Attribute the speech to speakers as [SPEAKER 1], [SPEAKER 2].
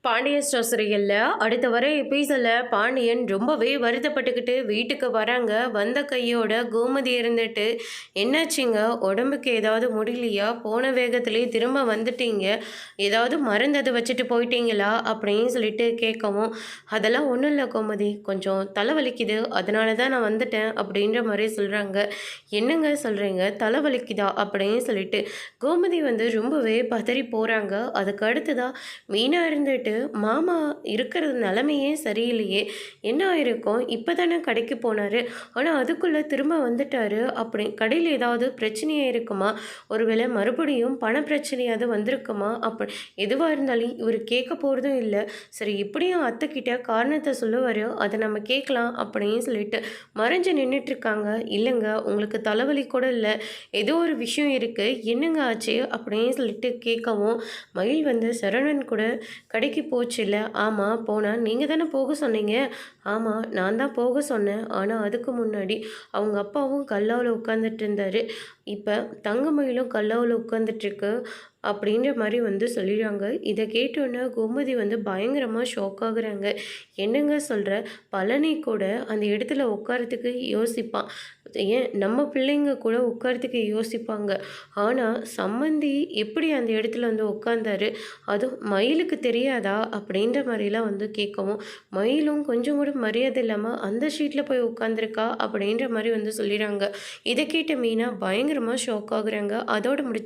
[SPEAKER 1] Pandian store சீரியல்ல அடுத்த வர எபிசோட்ல பாண்டியன் ரொம்பவே வருத்தப்பட்டுக்கிட்டு வீட்டுக்கு வராங்க. வந்த கையோட கோமதி இருந்துட்டு, என்னாச்சுங்க, உடம்புக்கு ஏதாவது முடியலையா, போன வேகத்திலே திரும்ப வந்துட்டீங்க, ஏதாவது மருந்து அதை வச்சுட்டு போயிட்டீங்களா அப்படின்னு சொல்லிட்டு கேட்கவும், அதெல்லாம் ஒன்றும் இல்லை கோமதி, கொஞ்சம் தலைவலிக்குது, அதனால தான் நான் வந்துட்டேன் அப்படின்ற மாதிரி சொல்கிறாங்க. என்னங்க சொல்கிறீங்க, தலைவலிக்குதா அப்படின்னு சொல்லிட்டு கோமதி வந்து ரொம்பவே பதறி போகிறாங்க. அதுக்கு அடுத்ததாக மீனா இருந்துட்டு, மாமா இருக்கிற நிலைமையே சரியில்லையே, என்ன ஆயிருக்கும், இப்போ தானே கடைக்கு போனார், ஆனால் அதுக்குள்ளே திரும்ப வந்துட்டாரு, அப்படி கடையில் ஏதாவது பிரச்சனையாக இருக்குமா, ஒருவேளை மறுபடியும் பண பிரச்சனையாவது வந்திருக்குமா, அப்படி எதுவாக இருந்தாலும் இவர் கேட்க போகிறதும் இல்லை. சரி, இப்படியும் அத்தைக்கிட்ட காரணத்தை சொல்லுவார், அதை நம்ம கேட்கலாம் அப்படின்னு சொல்லிட்டு மறைஞ்சு நின்றுட்டுருக்காங்க. இல்லைங்க, உங்களுக்கு தலைவலி கூட இல்லை, ஏதோ ஒரு விஷயம் இருக்குது, என்னங்க ஆச்சு அப்படின்னு சொல்லிட்டு கேட்கவும், மயில் வந்து சரவணன் கூட கடைக்கு போச்சுல்ல, ஆமாம் போனால், நீங்கள் தானே போக சொன்னீங்க, ஆமாம் நான் தான் போக சொன்னேன், ஆனால் அதுக்கு முன்னாடி அவங்க அப்பாவும் கல்லாவில் உட்காந்துட்டு இருந்தார், இப்போ தங்கமயிலும் கல்லாவில் உட்காந்துட்ருக்கு அப்படின்ற மாதிரி வந்து சொல்லிடுறாங்க. இதை கேட்டோன்னே கோமதி வந்து பயங்கரமாக ஷாக் ஆகுறாங்க. என்னங்க சொல்கிற, பழனி கூட அந்த இடத்துல உட்காரத்துக்கு யோசிப்பான், ஏன் நம்ம பிள்ளைங்க கூட உட்காரத்துக்கு யோசிப்பாங்க, ஆனால் சம்மந்தி எப்படி அந்த இடத்துல வந்து உட்காந்தாரு, அதுவும் மயிலுக்கு தெரியாதா அப்படின்ற மாதிரிலாம் வந்து கேட்கவும், மயிலும் கொஞ்சம் கூட மரியாதை இல்லாமல் அந்த ஷீட்டில் போய் உட்காந்துருக்கா அப்படின்ற மாதிரி வந்து சொல்லிடுறாங்க. இதை கேட்ட மீனா பயங்கரமாக ஷாக் ஆகுறாங்க. அதோடு முடிச்சு